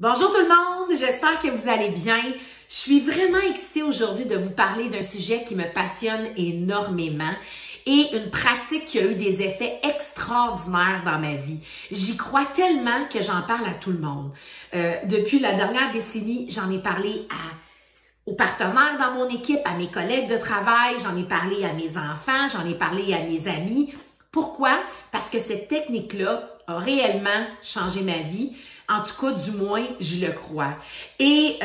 Bonjour tout le monde, j'espère que vous allez bien. Je suis vraiment excitée aujourd'hui de vous parler d'un sujet qui me passionne énormément et une pratique qui a eu des effets extraordinaires dans ma vie. J'y crois tellement que j'en parle à tout le monde. Depuis la dernière décennie, j'en ai parlé aux partenaires dans mon équipe, à mes collègues de travail, j'en ai parlé à mes enfants, j'en ai parlé à mes amis. Pourquoi? Parce que cette technique-là a réellement changé ma vie. En tout cas, du moins, je le crois. Et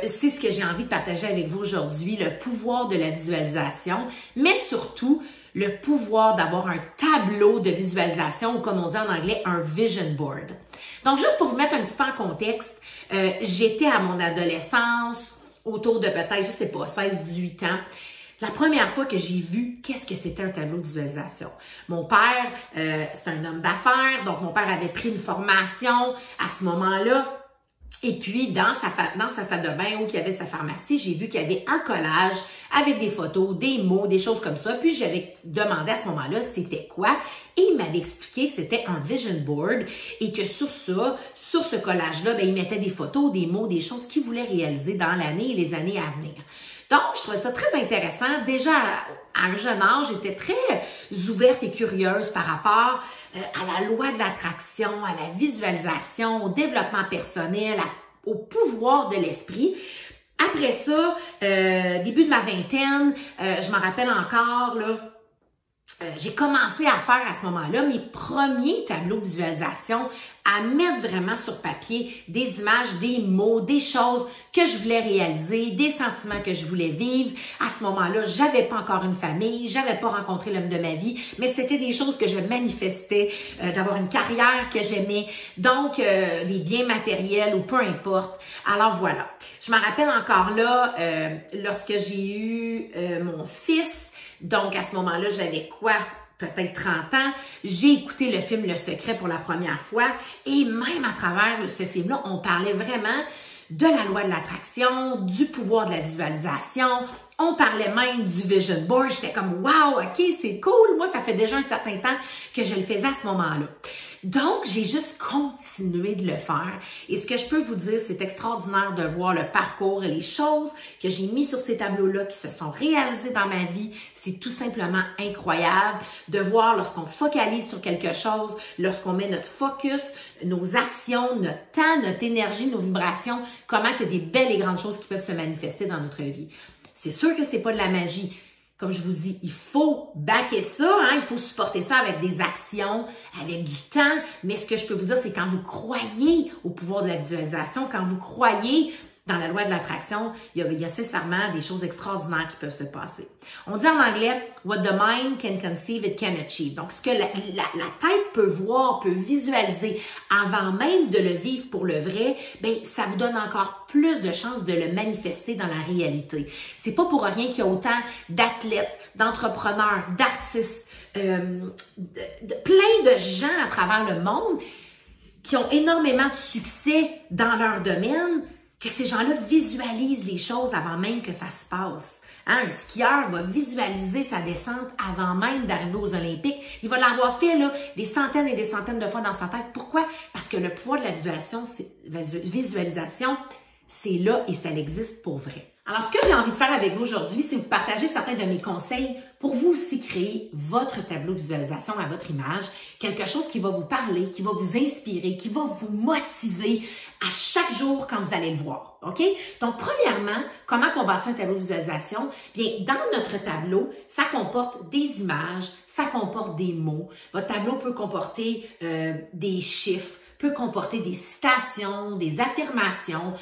c'est ce que j'ai envie de partager avec vous aujourd'hui, le pouvoir de la visualisation, mais surtout le pouvoir d'avoir un tableau de visualisation, ou comme on dit en anglais, un vision board. Donc, juste pour vous mettre un petit peu en contexte, j'étais à mon adolescence, autour de peut-être, je sais pas, 16-18 ans. La première fois que j'ai vu qu'est-ce que c'était un tableau de visualisation. Mon père, c'est un homme d'affaires, donc mon père avait pris une formation à ce moment-là. Et puis, dans sa salle de bain où il y avait sa pharmacie, j'ai vu qu'il y avait un collage avec des photos, des mots, des choses comme ça. Puis, j'avais demandé à ce moment-là c'était quoi. Et il m'avait expliqué que c'était un vision board et que sur ce collage-là, il mettait des photos, des mots, des choses qu'il voulait réaliser dans l'année et les années à venir. Donc, je trouvais ça très intéressant. Déjà, à un jeune âge, j'étais très ouverte et curieuse par rapport à la loi de l'attraction, à la visualisation, au développement personnel, au pouvoir de l'esprit. Après ça, début de ma vingtaine, je me rappelle encore, là, j'ai commencé à faire à ce moment-là mes premiers tableaux de visualisation, à mettre vraiment sur papier des images, des mots, des choses que je voulais réaliser, des sentiments que je voulais vivre. À ce moment-là, j'avais pas encore une famille, j'avais pas rencontré l'homme de ma vie, mais c'était des choses que je manifestais, d'avoir une carrière que j'aimais, donc des biens matériels ou peu importe. Alors voilà, je me rappelle encore là, lorsque j'ai eu mon fils. Donc, à ce moment-là, j'avais quoi? Peut-être 30 ans. J'ai écouté le film Le Secret pour la première fois et même à travers ce film-là, on parlait vraiment de la loi de l'attraction, du pouvoir de la visualisation. On parlait même du vision board. J'étais comme, wow, ok, c'est cool. Moi, ça fait déjà un certain temps que je le faisais à ce moment-là. Donc, j'ai juste continué de le faire. Et ce que je peux vous dire, c'est extraordinaire de voir le parcours et les choses que j'ai mis sur ces tableaux-là qui se sont réalisées dans ma vie. C'est tout simplement incroyable de voir lorsqu'on focalise sur quelque chose, lorsqu'on met notre focus, nos actions, notre temps, notre énergie, nos vibrations, comment il y a des belles et grandes choses qui peuvent se manifester dans notre vie. C'est sûr que c'est pas de la magie. Comme je vous dis, il faut backer ça, hein? Il faut supporter ça avec des actions, avec du temps. Mais ce que je peux vous dire, c'est quand vous croyez au pouvoir de la visualisation, quand vous croyez dans la loi de l'attraction, il y a sincèrement des choses extraordinaires qui peuvent se passer. On dit en anglais « What the mind can conceive, it can achieve ». Donc, ce que la tête peut voir, peut visualiser avant même de le vivre pour le vrai, bien, ça vous donne encore plus de chances de le manifester dans la réalité. C'est pas pour rien qu'il y a autant d'athlètes, d'entrepreneurs, d'artistes, plein de gens à travers le monde qui ont énormément de succès dans leur domaine, que ces gens-là visualisent les choses avant même que ça se passe. Hein, un skieur va visualiser sa descente avant même d'arriver aux Olympiques. Il va l'avoir fait là, des centaines et des centaines de fois dans sa tête. Pourquoi? Parce que le pouvoir de la visualisation, c'est là et ça existe pour vrai. Alors, ce que j'ai envie de faire avec vous aujourd'hui, c'est vous partager certains de mes conseils pour vous aussi créer votre tableau de visualisation à votre image. Quelque chose qui va vous parler, qui va vous inspirer, qui va vous motiver à chaque jour quand vous allez le voir. OK? Donc, premièrement, comment on bâtit un tableau de visualisation? Bien, dans notre tableau, ça comporte des images, ça comporte des mots. Votre tableau peut comporter des chiffres, peut comporter des citations, des affirmations.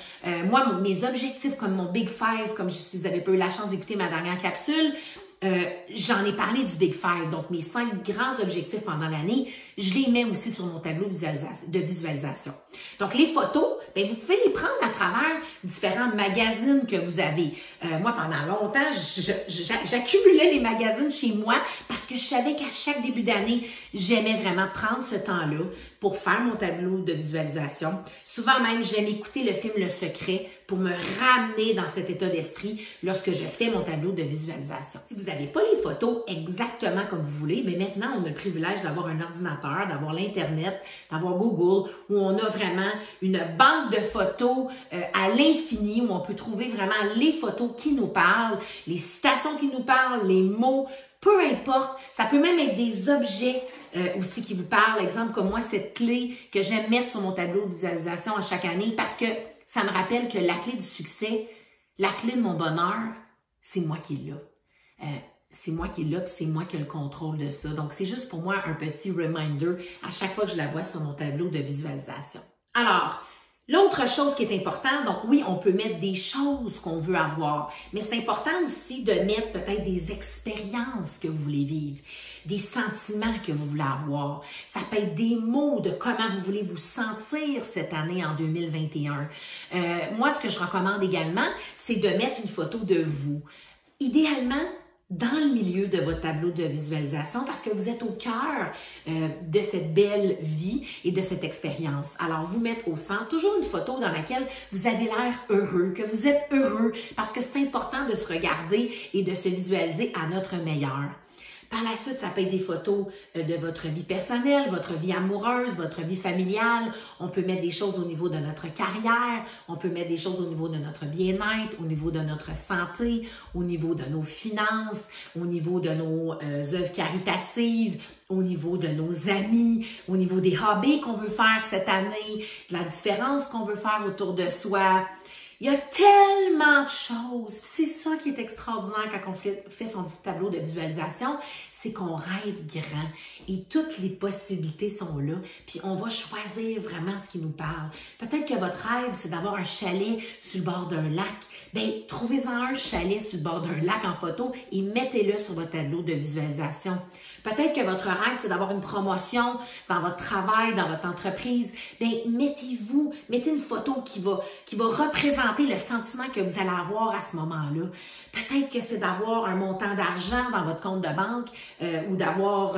Moi, mes objectifs comme mon Big Five, comme si vous avez pas eu la chance d'écouter ma dernière capsule, j'en ai parlé du Big Five. Donc, mes 5 grands objectifs pendant l'année, je les mets aussi sur mon tableau de visualisation. Donc, les photos, bien, vous pouvez les prendre à travers différents magazines que vous avez. Moi, pendant longtemps, j'accumulais les magazines chez moi parce que je savais qu'à chaque début d'année, j'aimais vraiment prendre ce temps-là pour faire mon tableau de visualisation. Souvent même, j'aime écouter le film Le Secret pour me ramener dans cet état d'esprit lorsque je fais mon tableau de visualisation. Si vous n'avez pas les photos exactement comme vous voulez, mais maintenant, on a le privilège d'avoir un ordinateur, d'avoir l'Internet, d'avoir Google, où on a vraiment une banque banque de photos à l'infini où on peut trouver vraiment les photos qui nous parlent, les citations qui nous parlent, les mots, peu importe. Ça peut même être des objets aussi qui vous parlent. Exemple, comme moi, cette clé que j'aime mettre sur mon tableau de visualisation à chaque année parce que ça me rappelle que la clé du succès, la clé de mon bonheur, c'est moi qui l'ai. C'est moi qui l'ai, puis c'est moi qui ai le contrôle de ça. Donc, c'est juste pour moi un petit reminder à chaque fois que je la vois sur mon tableau de visualisation. Alors, l'autre chose qui est importante, donc oui, on peut mettre des choses qu'on veut avoir, mais c'est important aussi de mettre peut-être des expériences que vous voulez vivre, des sentiments que vous voulez avoir. Ça peut être des mots de comment vous voulez vous sentir cette année en 2021. Moi, ce que je recommande également, c'est de mettre une photo de vous. Idéalement, dans le milieu de votre tableau de visualisation parce que vous êtes au cœur de cette belle vie et de cette expérience. Alors, vous mettre au centre toujours une photo dans laquelle vous avez l'air heureux, que vous êtes heureux parce que c'est important de se regarder et de se visualiser à notre meilleur. Par la suite, ça peut être des photos de votre vie personnelle, votre vie amoureuse, votre vie familiale. On peut mettre des choses au niveau de notre carrière, on peut mettre des choses au niveau de notre bien-être, au niveau de notre santé, au niveau de nos finances, au niveau de nos œuvres caritatives, au niveau de nos amis, au niveau des hobbies qu'on veut faire cette année, de la différence qu'on veut faire autour de soi. Il y a tellement de choses. C'est ça qui est extraordinaire quand on fait son tableau de visualisation, c'est qu'on rêve grand et toutes les possibilités sont là. Puis on va choisir vraiment ce qui nous parle. Peut-être que votre rêve, c'est d'avoir un chalet sur le bord d'un lac. Bien, trouvez-en un chalet sur le bord d'un lac en photo et mettez-le sur votre tableau de visualisation. Peut-être que votre rêve, c'est d'avoir une promotion dans votre travail, dans votre entreprise. Bien, mettez une photo qui va représenter le sentiment que vous allez avoir à ce moment-là. Peut-être que c'est d'avoir un montant d'argent dans votre compte de banque ou d'avoir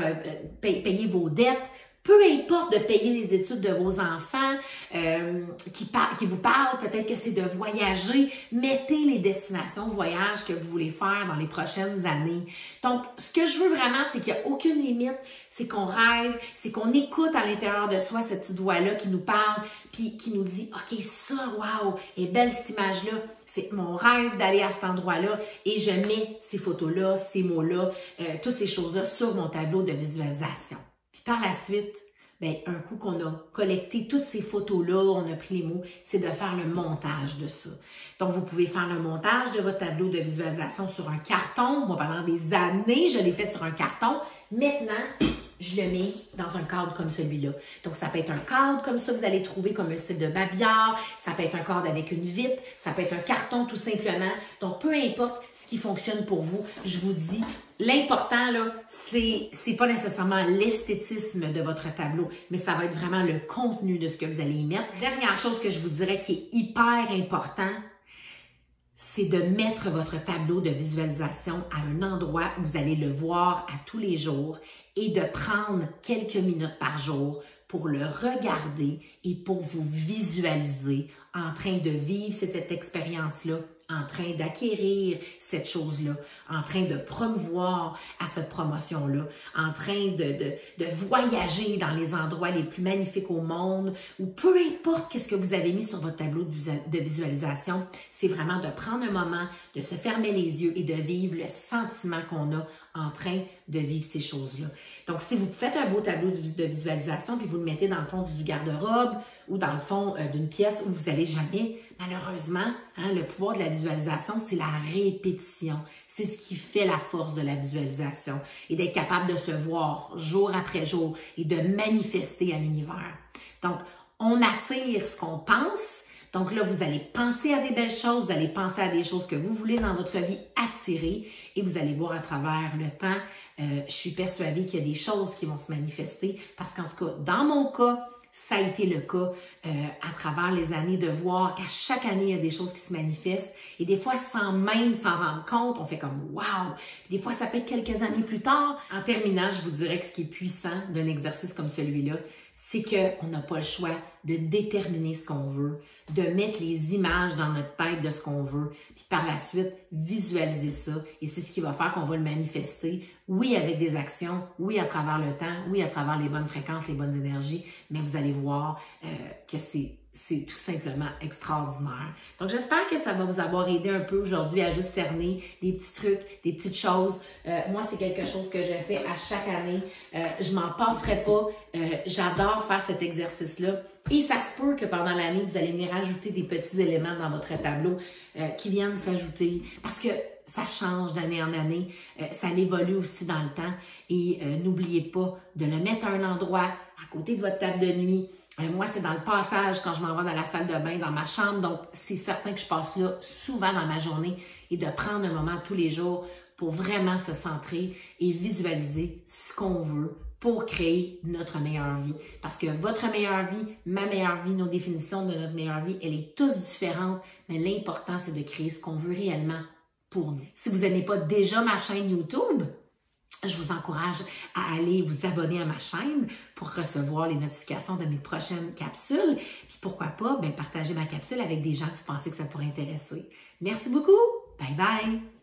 payé vos dettes. Peu importe de payer les études de vos enfants qui vous parlent, peut-être que c'est de voyager. Mettez les destinations voyage que vous voulez faire dans les prochaines années. Donc, ce que je veux vraiment, c'est qu'il n'y a aucune limite, c'est qu'on rêve, c'est qu'on écoute à l'intérieur de soi cette petite voix-là qui nous parle, puis qui nous dit « Ok, ça, wow, est belle cette image-là. » C'est mon rêve d'aller à cet endroit-là et je mets ces photos-là, ces mots-là, toutes ces choses-là sur mon tableau de visualisation. Puis par la suite, bien, un coup qu'on a collecté toutes ces photos-là, on a pris les mots, c'est de faire le montage de ça. Donc, vous pouvez faire le montage de votre tableau de visualisation sur un carton. Moi, pendant des années, je l'ai fait sur un carton. Maintenant, je le mets dans un cadre comme celui-là. Donc, ça peut être un cadre comme ça, vous allez trouver comme un style de babillard. Ça peut être un cadre avec une vitre. Ça peut être un carton tout simplement. Donc, peu importe ce qui fonctionne pour vous, je vous dis, l'important, là, c'est pas nécessairement l'esthétisme de votre tableau, mais ça va être vraiment le contenu de ce que vous allez y mettre. Dernière chose que je vous dirais qui est hyper important, c'est de mettre votre tableau de visualisation à un endroit où vous allez le voir à tous les jours et de prendre quelques minutes par jour pour le regarder et pour vous visualiser en train de vivre cette expérience-là, en train d'acquérir cette chose-là, en train de promouvoir à cette promotion-là, en train de voyager dans les endroits les plus magnifiques au monde, ou peu importe qu'est-ce que vous avez mis sur votre tableau de visualisation, c'est vraiment de prendre un moment, de se fermer les yeux et de vivre le sentiment qu'on a en train de vivre ces choses-là. Donc, si vous faites un beau tableau de visualisation puis vous le mettez dans le fond du garde-robe ou dans le fond d'une pièce où vous n'allez jamais, malheureusement, le pouvoir de la visualisation, c'est la répétition. C'est ce qui fait la force de la visualisation et d'être capable de se voir jour après jour et de manifester à l'univers. Donc, on attire ce qu'on pense. Donc là, vous allez penser à des belles choses, vous allez penser à des choses que vous voulez dans votre vie attirer et vous allez voir à travers le temps, je suis persuadée qu'il y a des choses qui vont se manifester parce qu'en tout cas, dans mon cas, ça a été le cas à travers les années de voir qu'à chaque année, il y a des choses qui se manifestent et des fois, sans même s'en rendre compte, on fait comme « wow ». Des fois, ça peut être quelques années plus tard. En terminant, je vous dirais que ce qui est puissant d'un exercice comme celui-là, c'est qu'on n'a pas le choix de déterminer ce qu'on veut, de mettre les images dans notre tête de ce qu'on veut, puis par la suite, visualiser ça. Et c'est ce qui va faire qu'on va le manifester, oui, avec des actions, oui, à travers le temps, oui, à travers les bonnes fréquences, les bonnes énergies, mais vous allez voir que c'est c'est tout simplement extraordinaire. Donc, j'espère que ça va vous avoir aidé un peu aujourd'hui à juste cerner des petits trucs, des petites choses. Moi, c'est quelque chose que je fais à chaque année. Je m'en passerai pas. J'adore faire cet exercice-là. Et ça se peut que pendant l'année, vous allez venir ajouter des petits éléments dans votre tableau qui viennent s'ajouter. Parce que ça change d'année en année. Ça évolue aussi dans le temps. Et n'oubliez pas de le mettre à un endroit à côté de votre table de nuit. Moi, c'est dans le passage quand je m'en vais dans la salle de bain, dans ma chambre. Donc, c'est certain que je passe là souvent dans ma journée et de prendre un moment tous les jours pour vraiment se centrer et visualiser ce qu'on veut pour créer notre meilleure vie. Parce que votre meilleure vie, ma meilleure vie, nos définitions de notre meilleure vie, elle est tous différentes, mais l'important, c'est de créer ce qu'on veut réellement pour nous. Si vous n'aimez pas déjà ma chaîne YouTube, je vous encourage à aller vous abonner à ma chaîne pour recevoir les notifications de mes prochaines capsules. Puis pourquoi pas, partager ma capsule avec des gens que vous pensez que ça pourrait intéresser. Merci beaucoup. Bye bye.